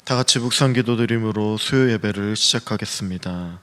다 같이 묵상 기도드림으로 수요 예배를 시작하겠습니다.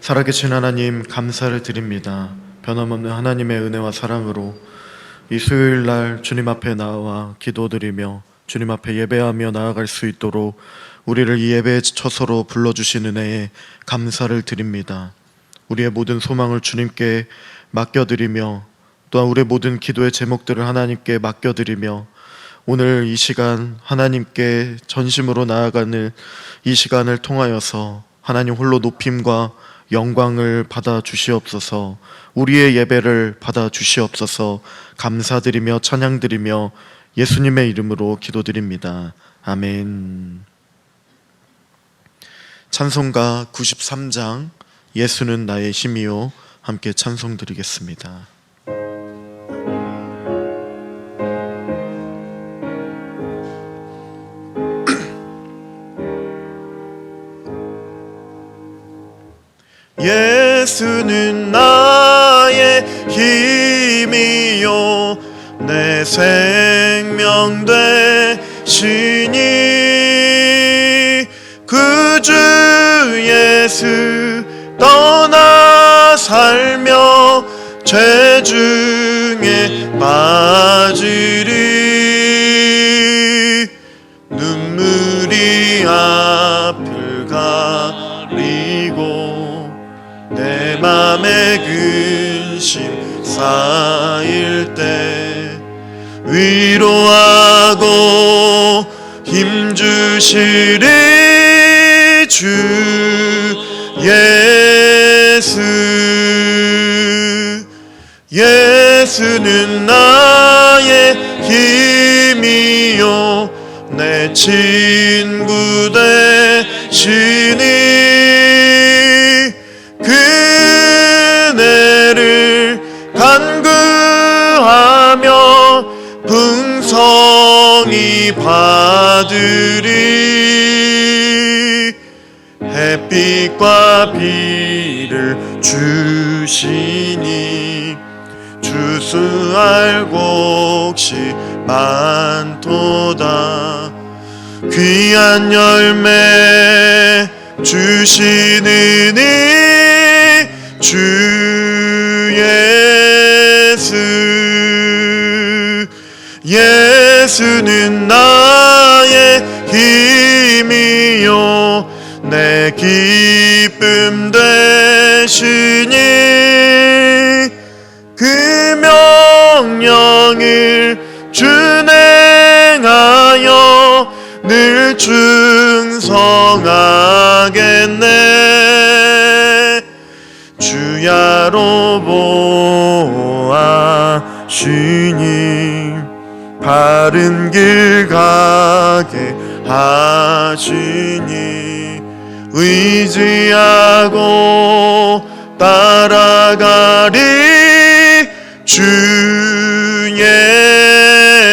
살아계신 하나님, 감사를 드립니다. 변함없는 하나님의 은혜와 사랑으로 이 수요일날 주님 앞에 나와 기도드리며 주님 앞에 예배하며 나아갈 수 있도록 우리를 이 예배의 처소로 불러주신 은혜에 감사를 드립니다. 우리의 모든 소망을 주님께 맡겨드리며 또한 우리의 모든 기도의 제목들을 하나님께 맡겨드리며 오늘 이 시간 하나님께 전심으로 나아가는 이 시간을 통하여서 하나님 홀로 높임과 영광을 받아 주시옵소서. 우리의 예배를 받아 주시옵소서. 감사드리며 찬양드리며 예수님의 이름으로 기도드립니다. 아멘. 찬송가 93장 예수는 나의 힘이요, 함께 찬송드리겠습니다. 예수는 나의 힘이요 내 생명 되시니 그 주 예수 떠나 살며 죄 중에 빠지리 눈물이 앞을 가리고 내 맘에 근심 쌓일 때 위로하고 힘주시리 주 예수. 예수는 나의 힘이요 내 친구 되시니 그네를 간구하며 풍성히 받으리 햇빛과 비를 주시니 주수할 곳이 많도다 귀한 열매 주시느니 주 예수. 예수는 나의 힘이요 내 기쁨 되시니 그 명령을 준행하여 늘 충성하겠네 주야로 보아시니 바른 길 가게 하시니 의지하고 따라가리 주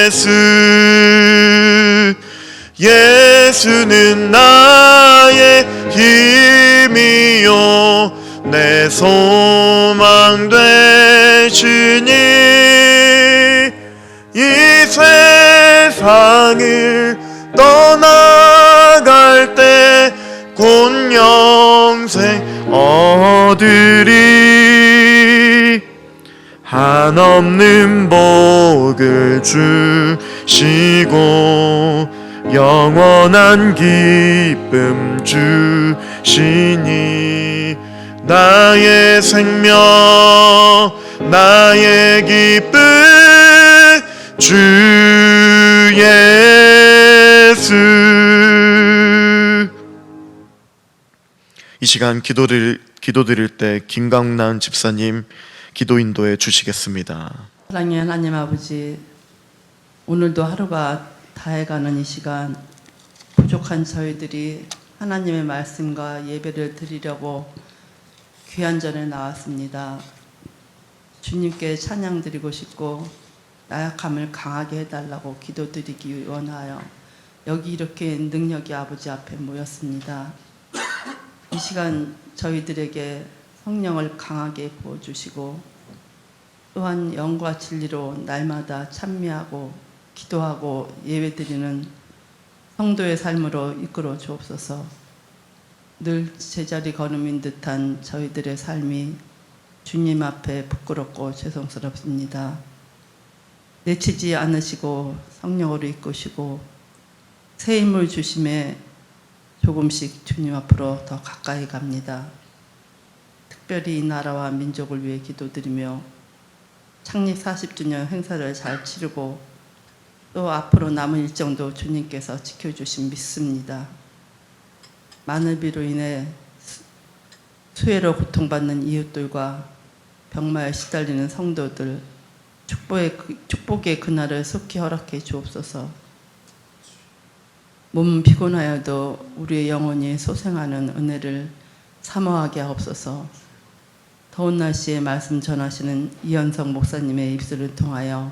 예수. 예수는 나의 힘이요 내 소망 되시니 이 세상을 떠나갈 때 곧 영생 얻으리 한없는 복을 주시고 영원한 기쁨 주시니 나의 생명 나의 기쁨 주 예수. 이 시간 기도드릴 때 김강란 집사님 기도 인도해 주시겠습니다. 사랑의 하나님 아버지, 오늘도 하루가 다해가는 이 시간, 부족한 저희들이 하나님의 말씀과 예배를 드리려고 귀한 전에 나왔습니다. 주님께 찬양 드리고 싶고 나약함을 강하게 해달라고 기도드리기 원하여 여기 이렇게 능력이 아버지 앞에 모였습니다. 이 시간 저희들에게 성령을 강하게 부어주시고 또한 영과 진리로 날마다 찬미하고 기도하고 예배드리는 성도의 삶으로 이끌어 주옵소서. 늘 제자리 걸음인 듯한 저희들의 삶이 주님 앞에 부끄럽고 죄송스럽습니다. 내치지 않으시고 성령으로 이끄시고 새 힘을 주심에 조금씩 주님 앞으로 더 가까이 갑니다. 특별히 이 나라와 민족을 위해 기도드리며 창립 40주년 행사를 잘 치르고 또 앞으로 남은 일정도 주님께서 지켜주심 믿습니다. 만을비로 인해 수해로 고통받는 이웃들과 병마에 시달리는 성도들 축복의 그날을 속히 허락해 주옵소서. 몸은 피곤하여도 우리의 영혼이 소생하는 은혜를 사모하게 하옵소서. 더운 날씨에 말씀 전하시는 이현성 목사님의 입술을 통하여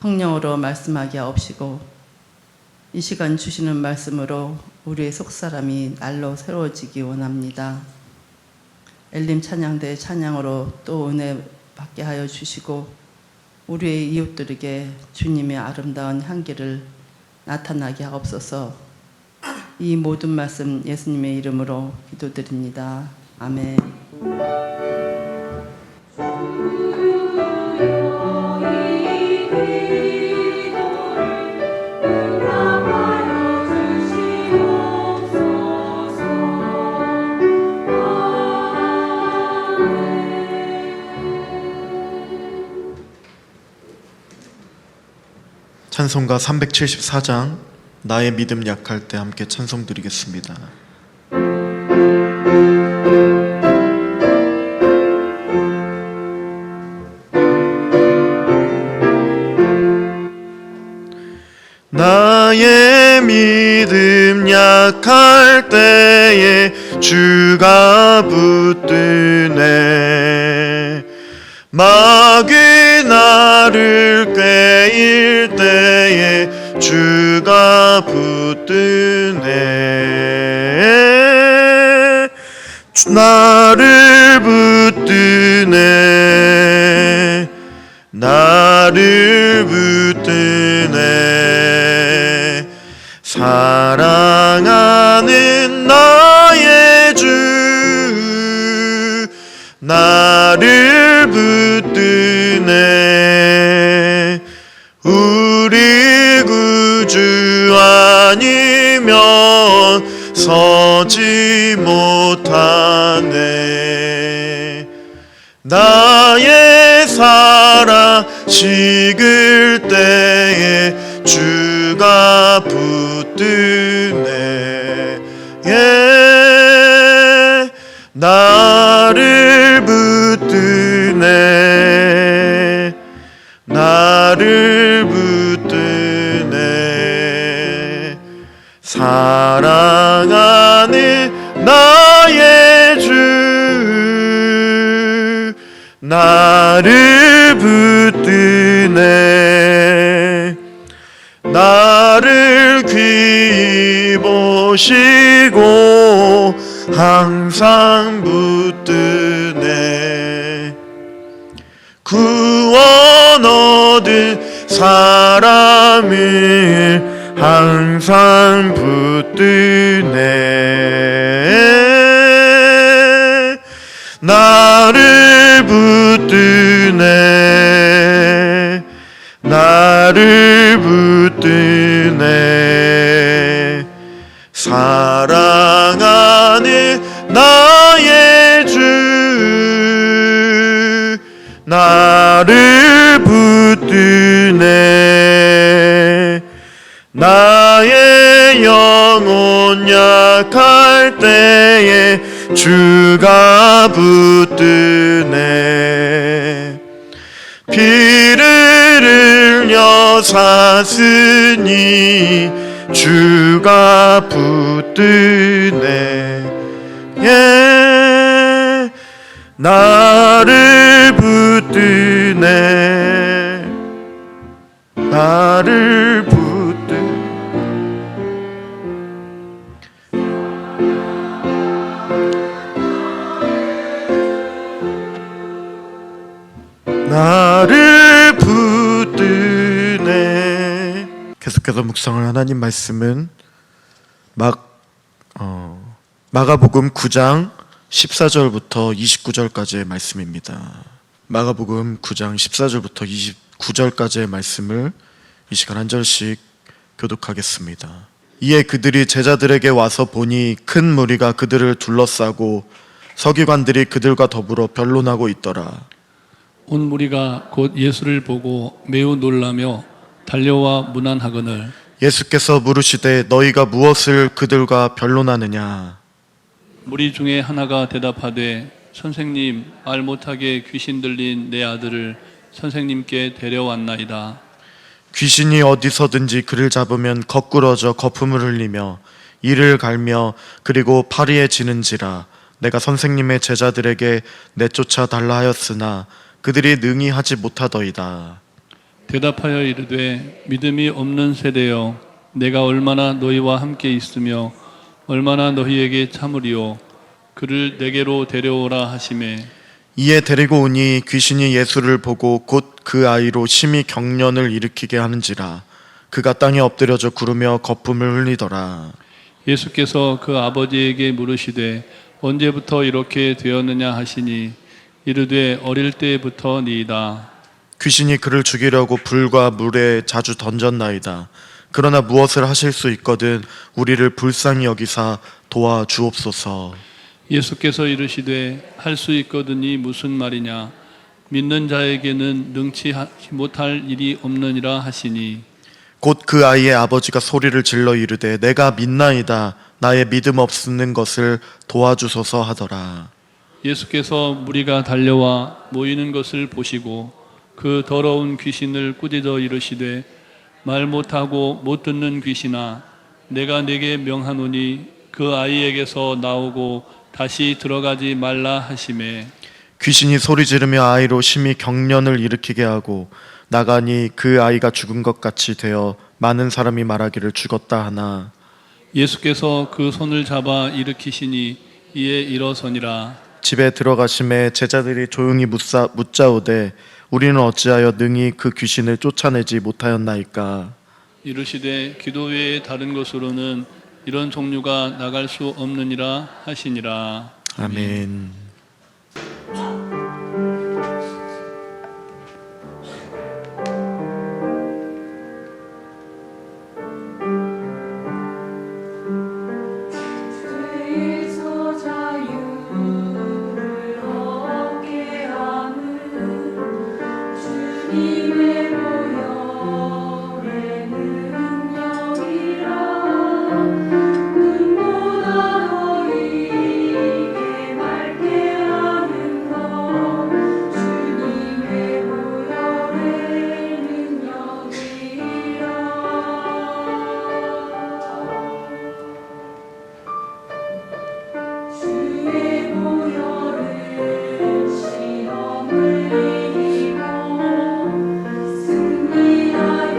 성령으로 말씀하게 하옵시고 이 시간 주시는 말씀으로 우리의 속사람이 날로 새로워지기 원합니다. 엘림 찬양대 찬양으로 또 은혜 받게 하여 주시고 우리의 이웃들에게 주님의 아름다운 향기를 나타나게 하옵소서. 이 모든 말씀 예수님의 이름으로 기도드립니다. 아멘. 찬송가 374장 나의 믿음 약할 때 함께 찬송 드리겠습니다. 나의 믿음 약할 때에 주가 붙드네. 마귀 나를 꾀일 때에 주가 붙드네. 나를 붙드네. 나를 붙드네. 사랑하는 나의 주 나를 붙드네. 우리 구주 아니면 서지 못하네. 나의 사랑 식을 때에 주가 붙드네. 나를 붙드네. 나를 붙드네. 사랑하는 나의 주 나를 붙드네. 나를 귀히 보시고 항상 붙드네. 구원 얻은 사람을 항상 붙드네. 나를 붙드네. 나를 붙드네. 사랑하는 나의 주 나를 붙드네. 나의 영혼 약할 때에 주가 붙드네. 피를 서 사으니 주가 붙드네. 예, 나를 붙드네. 나를 붙드네. 나를 붙드네. 계속해서 묵상을 하나님 말씀은 마가복음 9장 14절부터 29절까지의 말씀입니다. 마가복음 9장 14절부터 29절까지의 말씀을 이 시간 한 절씩 교독하겠습니다. 이에 그들이 제자들에게 와서 보니 큰 무리가 그들을 둘러싸고 서기관들이 그들과 더불어 변론하고 있더라. 온 무리가 곧 예수를 보고 매우 놀라며 달려와 문안하거늘 예수께서 물으시되 너희가 무엇을 그들과 변론하느냐? 무리 중에 하나가 대답하되 선생님, 말 못하게 귀신 들린 내 아들을 선생님께 데려왔나이다. 귀신이 어디서든지 그를 잡으면 거꾸러져 거품을 흘리며 이를 갈며 그리고 파리에 지는지라. 내가 선생님의 제자들에게 내쫓아 달라 하였으나 그들이 능히 하지 못하더이다. 대답하여 이르되 믿음이 없는 세대여, 내가 얼마나 너희와 함께 있으며 얼마나 너희에게 참으리요. 그를 내게로 데려오라 하시매 이에 데리고 오니 귀신이 예수를 보고 곧 그 아이로 심히 경련을 일으키게 하는지라. 그가 땅에 엎드려져 구르며 거품을 흘리더라. 예수께서 그 아버지에게 물으시되 언제부터 이렇게 되었느냐 하시니 이르되 어릴 때부터니이다. 귀신이 그를 죽이려고 불과 물에 자주 던졌나이다. 그러나 무엇을 하실 수 있거든 우리를 불쌍히 여기사 도와주옵소서. 예수께서 이르시되 할 수 있거든이 무슨 말이냐. 믿는 자에게는 능치 못할 일이 없느니라 하시니 곧 그 아이의 아버지가 소리를 질러 이르되 내가 믿나이다. 나의 믿음 없는 것을 도와주소서 하더라. 예수께서 무리가 달려와 모이는 것을 보시고 그 더러운 귀신을 꾸짖어 이르시되 말 못하고 못 듣는 귀신아, 내가 네게 명하노니 그 아이에게서 나오고 다시 들어가지 말라 하시매 귀신이 소리 지르며 아이로 심히 경련을 일으키게 하고 나가니 그 아이가 죽은 것 같이 되어 많은 사람이 말하기를 죽었다 하나. 예수께서 그 손을 잡아 일으키시니 이에 일어서니라. 집에 들어가심에 제자들이 조용히 묻자오되 우리는 어찌하여 능히 그 귀신을 쫓아내지 못하였나이까. 이르시되 기도 외에 다른 것으로는 이런 종류가 나갈 수 없느니라 하시니라. 아멘. 승리하여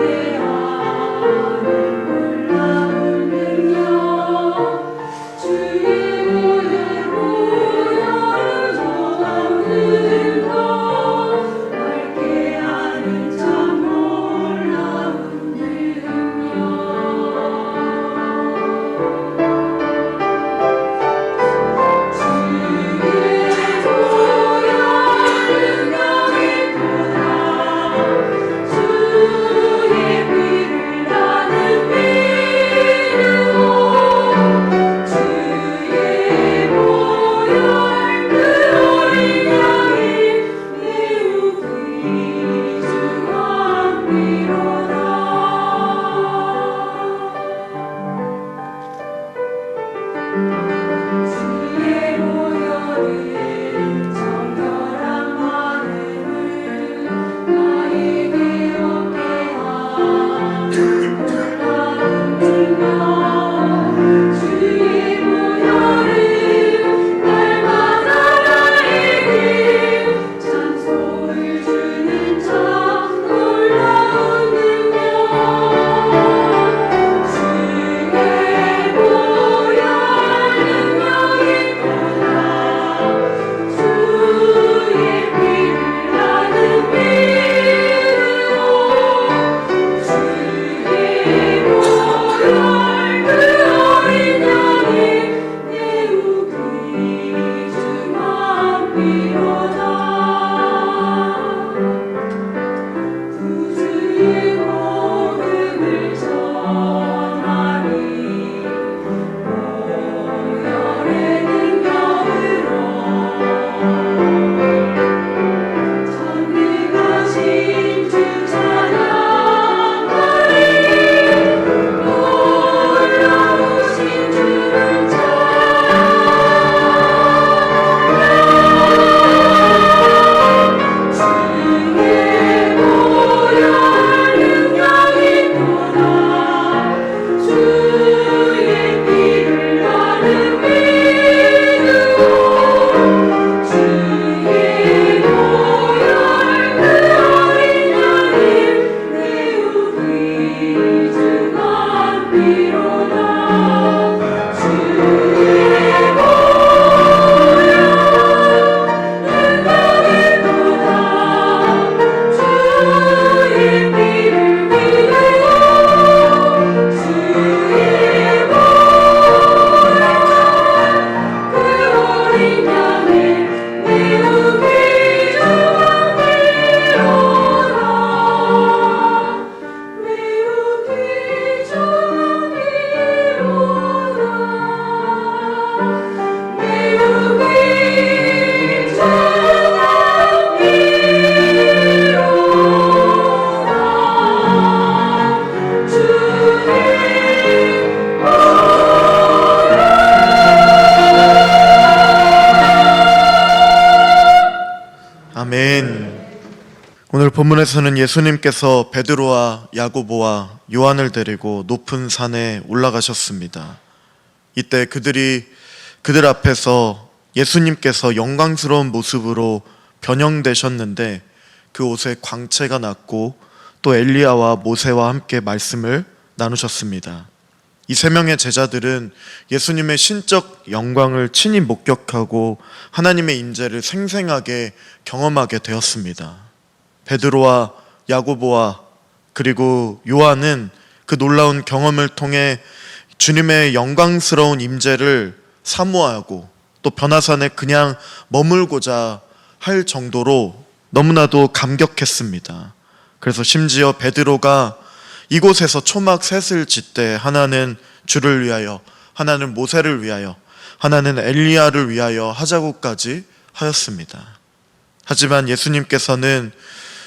오늘 본문에서는 예수님께서 베드로와 야고보와 요한을 데리고 높은 산에 올라가셨습니다. 이때 그들 앞에서 예수님께서 영광스러운 모습으로 변형되셨는데 그 옷에 광채가 났고 또 엘리야와 모세와 함께 말씀을 나누셨습니다. 이 세 명의 제자들은 예수님의 신적 영광을 친히 목격하고 하나님의 임재를 생생하게 경험하게 되었습니다. 베드로와 야고보와 그리고 요한은 그 놀라운 경험을 통해 주님의 영광스러운 임재를 사모하고 또 변화산에 그냥 머물고자 할 정도로 너무나도 감격했습니다. 그래서 심지어 베드로가 이곳에서 초막 셋을 짓되 하나는 주를 위하여, 하나는 모세를 위하여, 하나는 엘리야를 위하여 하자고까지 하였습니다. 하지만 예수님께서는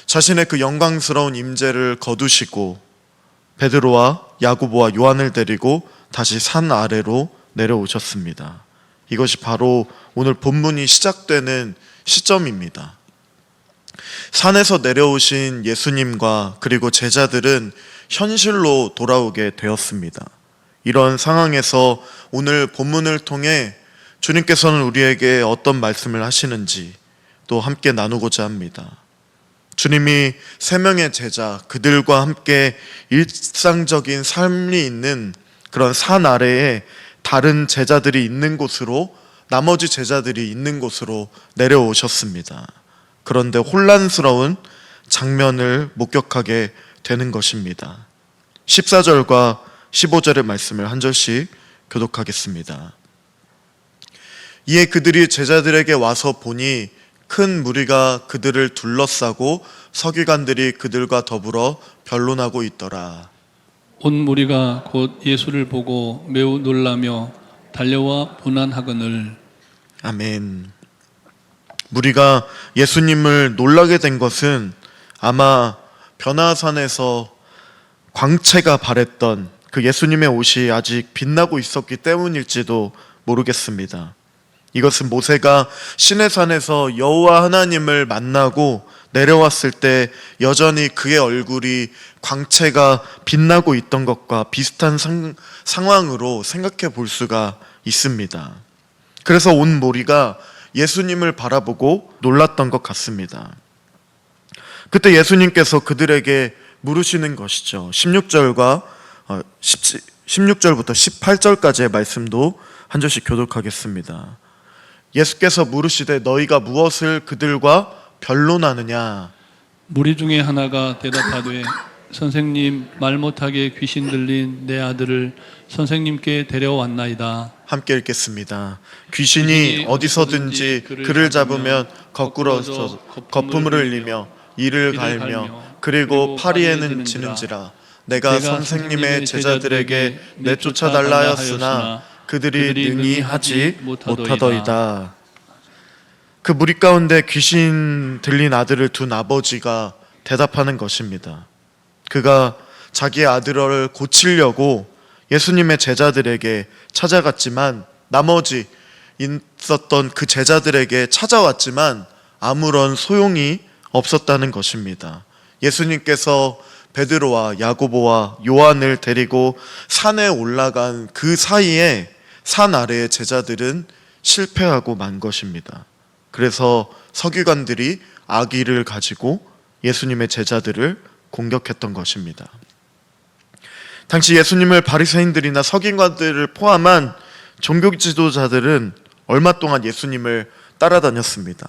자신의 그 영광스러운 임재를 거두시고 베드로와 야고보와 요한을 데리고 다시 산 아래로 내려오셨습니다. 이것이 바로 오늘 본문이 시작되는 시점입니다. 산에서 내려오신 예수님과 그리고 제자들은 현실로 돌아오게 되었습니다. 이런 상황에서 오늘 본문을 통해 주님께서는 우리에게 어떤 말씀을 하시는지 또 함께 나누고자 합니다. 주님이 세 명의 제자, 그들과 함께 일상적인 삶이 있는 그런 산 아래에 다른 제자들이 있는 곳으로, 나머지 제자들이 있는 곳으로 내려오셨습니다. 그런데 혼란스러운 장면을 목격하게 되는 것입니다. 14절과 15절의 말씀을 한 절씩 교독하겠습니다. 이에 그들이 제자들에게 와서 보니 큰 무리가 그들을 둘러싸고 서기관들이 그들과 더불어 변론하고 있더라. 온 무리가 곧 예수를 보고 매우 놀라며 달려와 분한하거늘. 아멘. 무리가 예수님을 놀라게 된 것은 아마 변화산에서 광채가 발했던 그 예수님의 옷이 아직 빛나고 있었기 때문일지도 모르겠습니다. 이것은 모세가 시내산에서 여호와 하나님을 만나고 내려왔을 때 여전히 그의 얼굴이 광채가 빛나고 있던 것과 비슷한 상황으로 생각해 볼 수가 있습니다. 그래서 온 무리가 예수님을 바라보고 놀랐던 것 같습니다. 그때 예수님께서 그들에게 물으시는 것이죠. 16절부터 18절까지의 말씀도 한 절씩 교독하겠습니다. 예수께서 물으시되 너희가 무엇을 그들과 변론하느냐? 무리 중에 하나가 대답하되 선생님, 말 못하게 귀신 들린 내 아들을 선생님께 데려왔나이다. 함께 읽겠습니다. 귀신이 어디서든지 그를 잡으면 거꾸로서 거품을 흘리며 이를 갈며 그리고 파리에는 지는지라. 내가 선생님의 제자들에게 내쫓아달라 하였으나 그들이 능히 하지 못하더이다. 그 무리 가운데 귀신 들린 아들을 둔 아버지가 대답하는 것입니다. 그가 자기의 아들을 고치려고 예수님의 제자들에게 찾아갔지만 나머지 있었던 그 제자들에게 찾아왔지만 아무런 소용이 없었다는 것입니다. 예수님께서 베드로와 야고보와 요한을 데리고 산에 올라간 그 사이에 산 아래의 제자들은 실패하고 만 것입니다. 그래서 서기관들이 악의를 가지고 예수님의 제자들을 공격했던 것입니다. 당시 예수님을 바리새인들이나 서기관들을 포함한 종교 지도자들은 얼마 동안 예수님을 따라다녔습니다.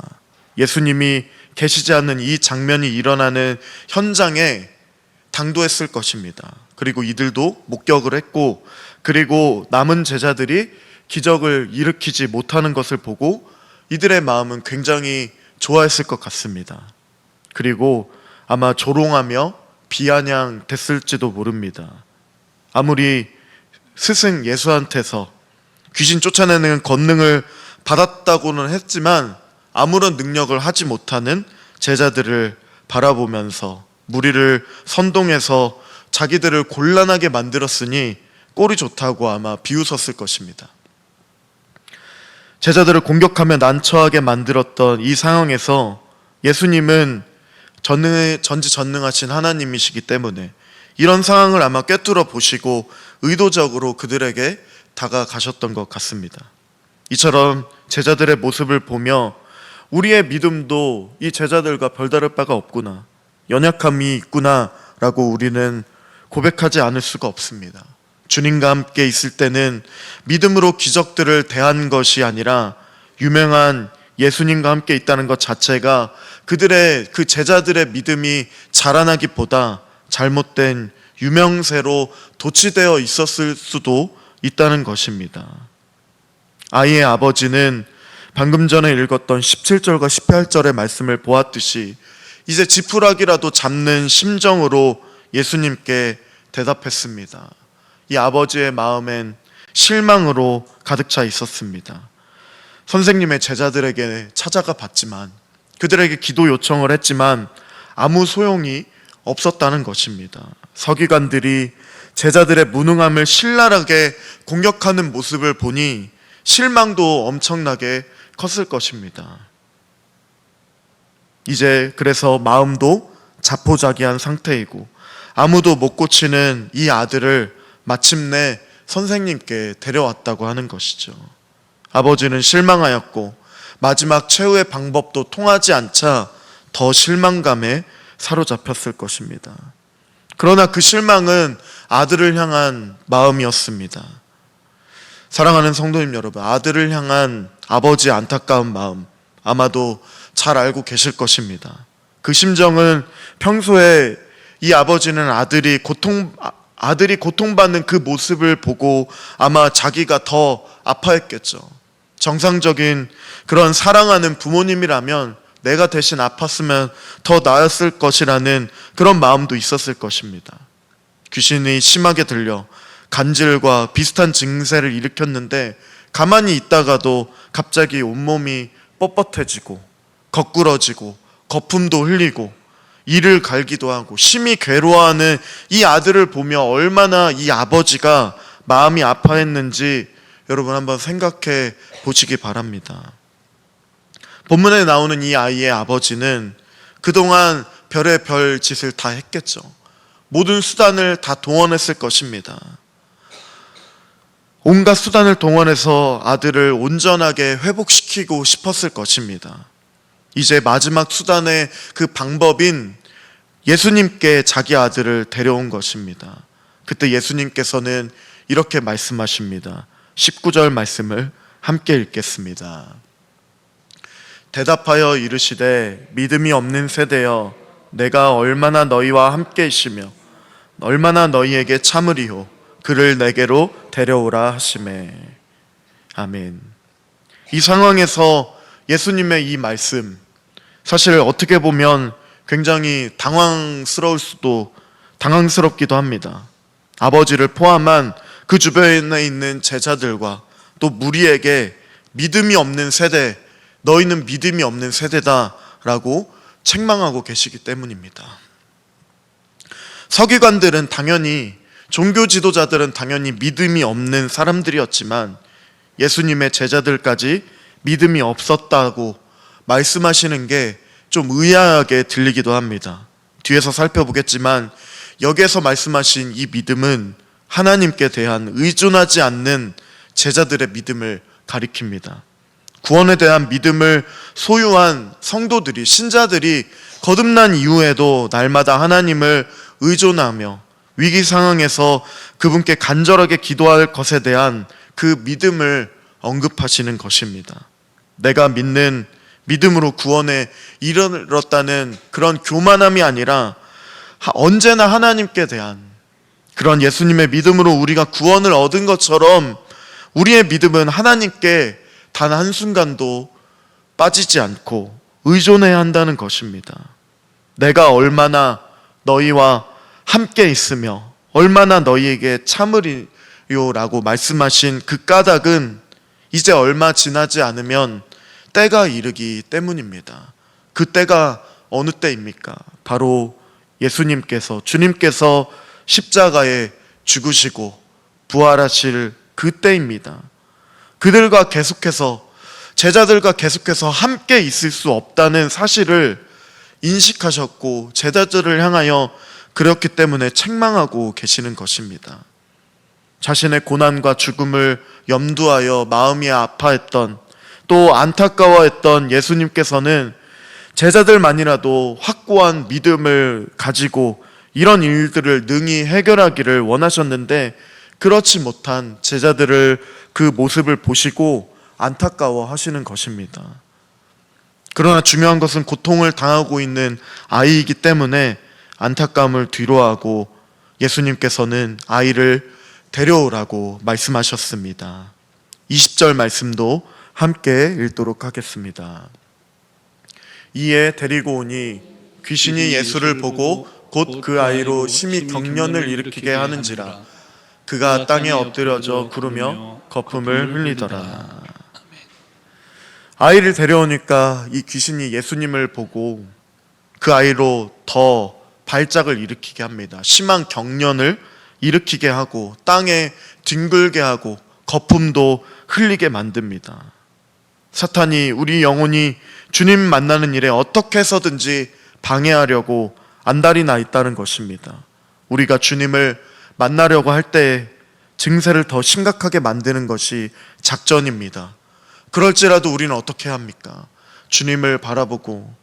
예수님이 계시지 않는 이 장면이 일어나는 현장에 당도했을 것입니다. 그리고 이들도 목격을 했고, 그리고 남은 제자들이 기적을 일으키지 못하는 것을 보고 이들의 마음은 굉장히 좋아했을 것 같습니다. 그리고 아마 조롱하며 비아냥됐을지도 모릅니다. 아무리 스승 예수한테서 귀신 쫓아내는 권능을 받았다고는 했지만 아무런 능력을 하지 못하는 제자들을 바라보면서 무리를 선동해서 자기들을 곤란하게 만들었으니 꼴이 좋다고 아마 비웃었을 것입니다. 제자들을 공격하며 난처하게 만들었던 이 상황에서 예수님은 전지전능하신 하나님이시기 때문에 이런 상황을 아마 꿰뚫어 보시고 의도적으로 그들에게 다가가셨던 것 같습니다. 이처럼 제자들의 모습을 보며 우리의 믿음도 이 제자들과 별다를 바가 없구나, 연약함이 있구나 라고 우리는 고백하지 않을 수가 없습니다. 주님과 함께 있을 때는 믿음으로 기적들을 대한 것이 아니라 유명한 예수님과 함께 있다는 것 자체가 그 제자들의 믿음이 자라나기보다 잘못된 유명세로 도취되어 있었을 수도 있다는 것입니다. 아이의 아버지는 방금 전에 읽었던 17절과 18절의 말씀을 보았듯이 이제 지푸라기라도 잡는 심정으로 예수님께 대답했습니다. 이 아버지의 마음엔 실망으로 가득 차 있었습니다. 선생님의 제자들에게 찾아가 봤지만, 그들에게 기도 요청을 했지만 아무 소용이 없었다는 것입니다. 서기관들이 제자들의 무능함을 신랄하게 공격하는 모습을 보니 실망도 엄청나게 컸을 것입니다. 이제 그래서 마음도 자포자기한 상태이고 아무도 못 고치는 이 아들을 마침내 선생님께 데려왔다고 하는 것이죠. 아버지는 실망하였고 마지막 최후의 방법도 통하지 않자 더 실망감에 사로잡혔을 것입니다. 그러나 그 실망은 아들을 향한 마음이었습니다. 사랑하는 성도님 여러분, 아들을 향한 아버지의 안타까운 마음 아마도 잘 알고 계실 것입니다. 그 심정은 평소에 이 아버지는 아들이 고통받는 그 모습을 보고 아마 자기가 더 아파했겠죠. 정상적인 그런 사랑하는 부모님이라면 내가 대신 아팠으면 더 나았을 것이라는 그런 마음도 있었을 것입니다. 귀신이 심하게 들려 간질과 비슷한 증세를 일으켰는데 가만히 있다가도 갑자기 온몸이 뻣뻣해지고 거꾸러지고 거품도 흘리고 이를 갈기도 하고 심히 괴로워하는 이 아들을 보며 얼마나 이 아버지가 마음이 아파했는지 여러분 한번 생각해 보시기 바랍니다. 본문에 나오는 이 아이의 아버지는 그동안 별의 별 짓을 다 했겠죠. 모든 수단을 다 동원했을 것입니다. 온갖 수단을 동원해서 아들을 온전하게 회복시키고 싶었을 것입니다. 이제 마지막 수단의 그 방법인 예수님께 자기 아들을 데려온 것입니다. 그때 예수님께서는 이렇게 말씀하십니다. 19절 말씀을 함께 읽겠습니다. 대답하여 이르시되 믿음이 없는 세대여, 내가 얼마나 너희와 함께 있으며 얼마나 너희에게 참으리요, 그를 내게로 데려오라 하시매. 아멘. 이 상황에서 예수님의 이 말씀, 사실 어떻게 보면 굉장히 당황스럽기도 합니다. 아버지를 포함한 그 주변에 있는 제자들과 또 무리에게 믿음이 없는 세대, 너희는 믿음이 없는 세대다라고 책망하고 계시기 때문입니다. 서기관들은 당연히, 종교 지도자들은 당연히 믿음이 없는 사람들이었지만 예수님의 제자들까지 믿음이 없었다고 말씀하시는 게 좀 의아하게 들리기도 합니다. 뒤에서 살펴보겠지만 여기에서 말씀하신 이 믿음은 하나님께 대한 의존하지 않는 제자들의 믿음을 가리킵니다. 구원에 대한 믿음을 소유한 성도들이, 신자들이 거듭난 이후에도 날마다 하나님을 의존하며 위기 상황에서 그분께 간절하게 기도할 것에 대한 그 믿음을 언급하시는 것입니다. 내가 믿는 믿음으로 구원에 이르렀다는 그런 교만함이 아니라 언제나 하나님께 대한 그런 예수님의 믿음으로 우리가 구원을 얻은 것처럼 우리의 믿음은 하나님께 단 한순간도 빠지지 않고 의존해야 한다는 것입니다. 내가 얼마나 너희와 함께 있으며 얼마나 너희에게 참으리요라고 말씀하신 그 까닭은 이제 얼마 지나지 않으면 때가 이르기 때문입니다. 그 때가 어느 때입니까? 바로 예수님께서, 주님께서 십자가에 죽으시고 부활하실 그 때입니다. 그들과 계속해서, 제자들과 계속해서 함께 있을 수 없다는 사실을 인식하셨고 제자들을 향하여 그렇기 때문에 책망하고 계시는 것입니다. 자신의 고난과 죽음을 염두하여 마음이 아파했던, 또 안타까워했던 예수님께서는 제자들만이라도 확고한 믿음을 가지고 이런 일들을 능히 해결하기를 원하셨는데, 그렇지 못한 제자들을 그 모습을 보시고 안타까워 하시는 것입니다. 그러나 중요한 것은 고통을 당하고 있는 아이이기 때문에 안타까움을 뒤로하고 예수님께서는 아이를 데려오라고 말씀하셨습니다. 20절 말씀도 함께 읽도록 하겠습니다. 이에 데리고 오니 귀신이 예수를 보고 곧 그 아이로 심히 경련을 일으키게 하는지라 그가 땅에 엎드려져 구르며 거품을 흘리더라. 아이를 데려오니까 이 귀신이 예수님을 보고 그 아이로 더 발작을 일으키게 합니다. 심한 경련을 일으키게 하고 땅에 뒹굴게 하고 거품도 흘리게 만듭니다. 사탄이 우리 영혼이 주님 만나는 일에 어떻게 해서든지 방해하려고 안달이 나 있다는 것입니다. 우리가 주님을 만나려고 할 때 증세를 더 심각하게 만드는 것이 작전입니다. 그럴지라도 우리는 어떻게 합니까? 주님을 바라보고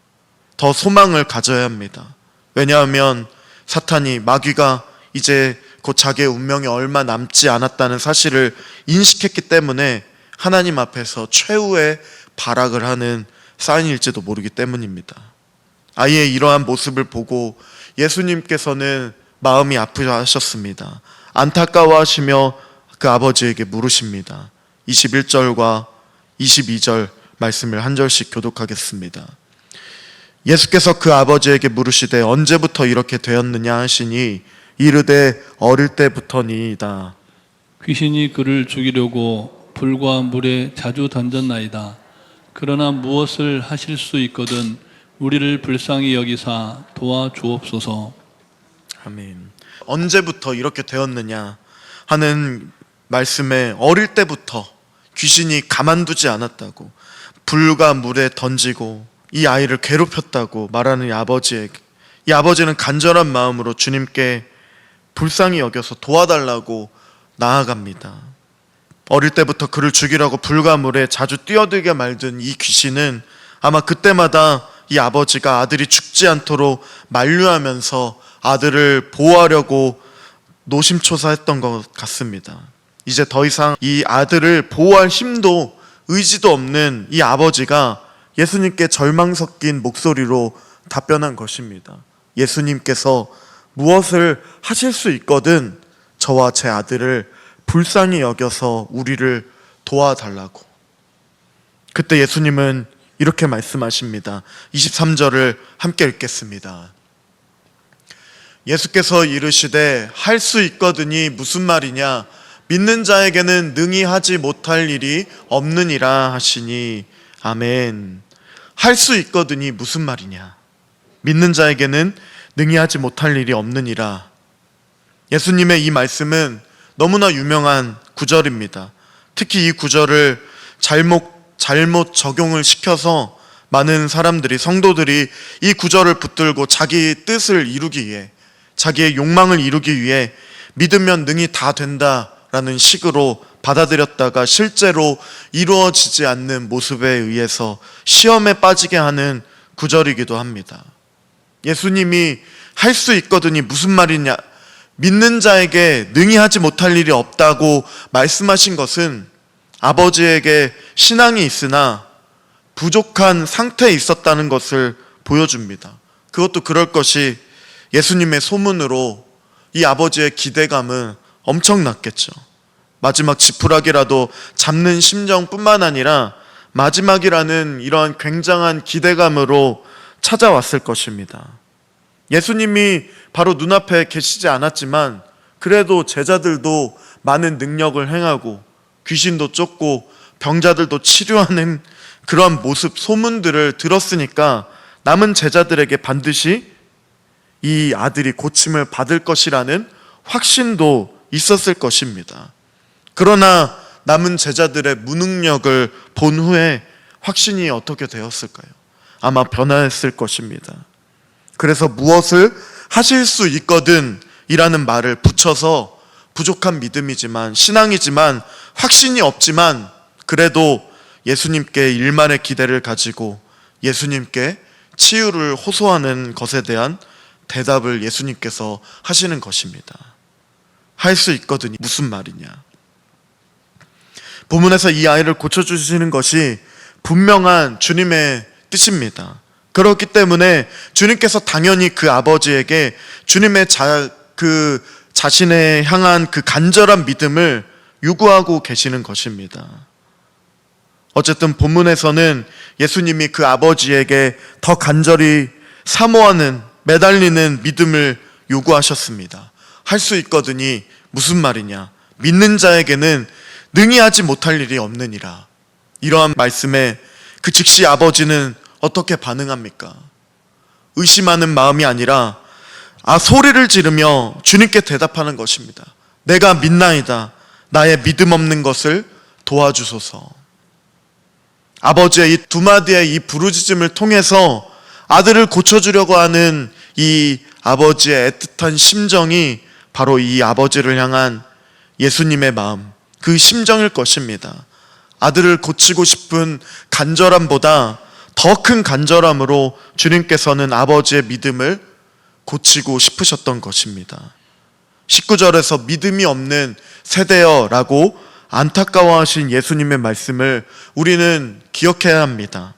더 소망을 가져야 합니다. 왜냐하면 사탄이, 마귀가 이제 곧 자기의 운명이 얼마 남지 않았다는 사실을 인식했기 때문에 하나님 앞에서 최후의 발악을 하는 사인일지도 모르기 때문입니다. 아이의 이러한 모습을 보고 예수님께서는 마음이 아프셨습니다. 안타까워하시며 그 아버지에게 물으십니다. 21절과 22절 말씀을 한 절씩 교독하겠습니다. 예수께서 그 아버지에게 물으시되 언제부터 이렇게 되었느냐 하시니 이르되 어릴 때부터니이다. 귀신이 그를 죽이려고 불과 물에 자주 던졌나이다. 그러나 무엇을 하실 수 있거든 우리를 불쌍히 여기사 도와주옵소서. 아멘. 언제부터 이렇게 되었느냐 하는 말씀에 어릴 때부터 귀신이 가만두지 않았다고, 불과 물에 던지고 이 아이를 괴롭혔다고 말하는 이 아버지에게, 이 아버지는 간절한 마음으로 주님께 불쌍히 여겨서 도와달라고 나아갑니다. 어릴 때부터 그를 죽이라고 불과 물에 자주 뛰어들게 말든 이 귀신은 아마 그때마다 이 아버지가 아들이 죽지 않도록 만류하면서 아들을 보호하려고 노심초사했던 것 같습니다. 이제 더 이상 이 아들을 보호할 힘도 의지도 없는 이 아버지가 예수님께 절망 섞인 목소리로 답변한 것입니다. 예수님께서 무엇을 하실 수 있거든 저와 제 아들을 불쌍히 여겨서 우리를 도와달라고. 그때 예수님은 이렇게 말씀하십니다. 23절을 함께 읽겠습니다. 예수께서 이르시되 할 수 있거든이 무슨 말이냐, 믿는 자에게는 능히 하지 못할 일이 없느니라 하시니. 아멘. 할 수 있거든이 무슨 말이냐, 믿는 자에게는 능히 하지 못할 일이 없느니라. 예수님의 이 말씀은 너무나 유명한 구절입니다. 특히 이 구절을 잘못 적용을 시켜서 많은 사람들이, 성도들이 이 구절을 붙들고 자기 뜻을 이루기 위해, 자기의 욕망을 이루기 위해 믿으면 능히 다 된다라는 식으로 받아들였다가 실제로 이루어지지 않는 모습에 의해서 시험에 빠지게 하는 구절이기도 합니다. 예수님이 할 수 있거든이 무슨 말이냐, 믿는 자에게 능히 하지 못할 일이 없다고 말씀하신 것은 아버지에게 신앙이 있으나 부족한 상태에 있었다는 것을 보여줍니다. 그것도 그럴 것이 예수님의 소문으로 이 아버지의 기대감은 엄청났겠죠. 마지막 지푸라기라도 잡는 심정뿐만 아니라 마지막이라는 이러한 굉장한 기대감으로 찾아왔을 것입니다. 예수님이 바로 눈앞에 계시지 않았지만 그래도 제자들도 많은 능력을 행하고 귀신도 쫓고 병자들도 치료하는 그런 모습, 소문들을 들었으니까 남은 제자들에게 반드시 이 아들이 고침을 받을 것이라는 확신도 있었을 것입니다. 그러나 남은 제자들의 무능력을 본 후에 확신이 어떻게 되었을까요? 아마 변화했을 것입니다. 그래서 무엇을 하실 수 있거든 이라는 말을 붙여서 부족한 믿음이지만, 신앙이지만, 확신이 없지만 그래도 예수님께 일만의 기대를 가지고 예수님께 치유를 호소하는 것에 대한 대답을 예수님께서 하시는 것입니다. 할 수 있거든이 무슨 말이냐? 본문에서 이 아이를 고쳐주시는 것이 분명한 주님의 뜻입니다. 그렇기 때문에 주님께서 당연히 그 아버지에게 주님의 자신의 향한 그 간절한 믿음을 요구하고 계시는 것입니다. 어쨌든 본문에서는 예수님이 그 아버지에게 더 간절히 사모하는, 매달리는 믿음을 요구하셨습니다. 할 수 있거든이 무슨 말이냐? 믿는 자에게는 능히 하지 못할 일이 없느니라. 이러한 말씀에 그 즉시 아버지는 어떻게 반응합니까? 의심하는 마음이 아니라 소리를 지르며 주님께 대답하는 것입니다. 내가 믿나이다. 나의 믿음 없는 것을 도와주소서. 아버지의 이 두 마디의 이 부르짖음을 통해서 아들을 고쳐주려고 하는 이 아버지의 애틋한 심정이 바로 이 아버지를 향한 예수님의 마음, 그 심정일 것입니다. 아들을 고치고 싶은 간절함보다 더 큰 간절함으로 주님께서는 아버지의 믿음을 고치고 싶으셨던 것입니다. 19절에서 믿음이 없는 세대여라고 안타까워하신 예수님의 말씀을 우리는 기억해야 합니다.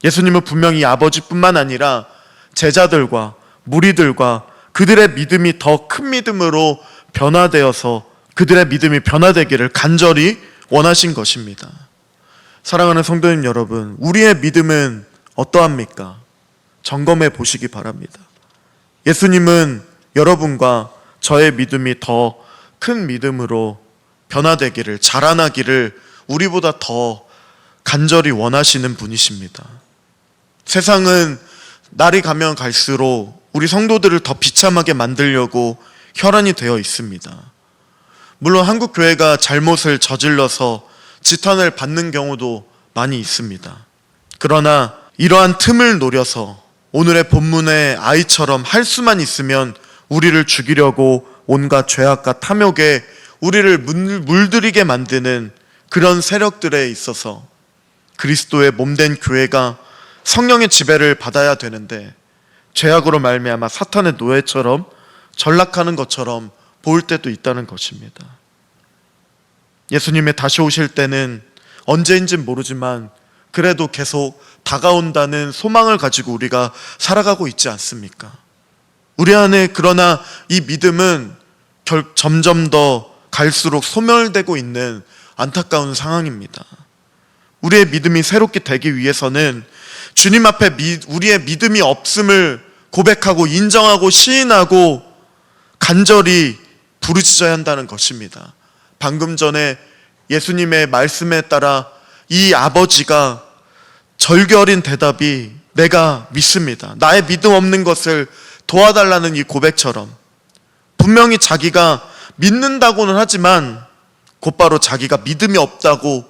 예수님은 분명히 아버지뿐만 아니라 제자들과 무리들과 그들의 믿음이 더 큰 믿음으로 변화되어서 그들의 믿음이 변화되기를 간절히 원하신 것입니다. 사랑하는 성도님 여러분, 우리의 믿음은 어떠합니까? 점검해 보시기 바랍니다. 예수님은 여러분과 저의 믿음이 더 큰 믿음으로 변화되기를, 자라나기를 우리보다 더 간절히 원하시는 분이십니다. 세상은 날이 가면 갈수록 우리 성도들을 더 비참하게 만들려고 혈안이 되어 있습니다. 물론 한국 교회가 잘못을 저질러서 지탄을 받는 경우도 많이 있습니다. 그러나 이러한 틈을 노려서 오늘의 본문의 아이처럼 할 수만 있으면 우리를 죽이려고 온갖 죄악과 탐욕에 우리를 물들이게 만드는 그런 세력들에 있어서 그리스도의 몸된 교회가 성령의 지배를 받아야 되는데 죄악으로 말미암아 사탄의 노예처럼 전락하는 것처럼 보일 때도 있다는 것입니다. 예수님의 다시 오실 때는 언제인지는 모르지만 그래도 계속 다가온다는 소망을 가지고 우리가 살아가고 있지 않습니까? 우리 안에 그러나 이 믿음은 점점 더 갈수록 소멸되고 있는 안타까운 상황입니다. 우리의 믿음이 새롭게 되기 위해서는 주님 앞에 우리의 믿음이 없음을 고백하고 인정하고 시인하고 간절히 부르짖어야 한다는 것입니다. 방금 전에 예수님의 말씀에 따라 이 아버지가 절결인 대답이 내가 믿습니다. 나의 믿음 없는 것을 도와달라는 이 고백처럼 분명히 자기가 믿는다고는 하지만 곧바로 자기가 믿음이 없다고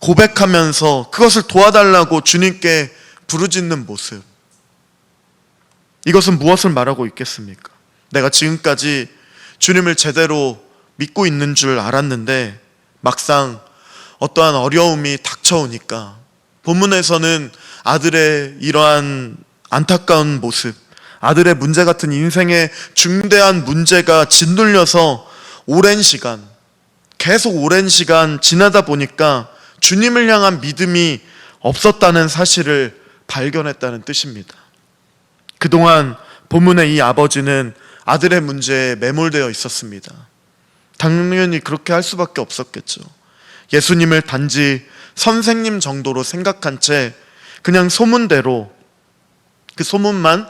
고백하면서 그것을 도와달라고 주님께 부르짖는 모습, 이것은 무엇을 말하고 있겠습니까? 내가 지금까지 주님을 제대로 믿고 있는 줄 알았는데 막상 어떠한 어려움이 닥쳐오니까 본문에서는 아들의 이러한 안타까운 모습, 아들의 문제 같은 인생의 중대한 문제가 짓눌려서 계속 오랜 시간 지나다 보니까 주님을 향한 믿음이 없었다는 사실을 발견했다는 뜻입니다. 그동안 본문의 이 아버지는 아들의 문제에 매몰되어 있었습니다. 당연히 그렇게 할 수밖에 없었겠죠. 예수님을 단지 선생님 정도로 생각한 채 그냥 소문대로 그 소문만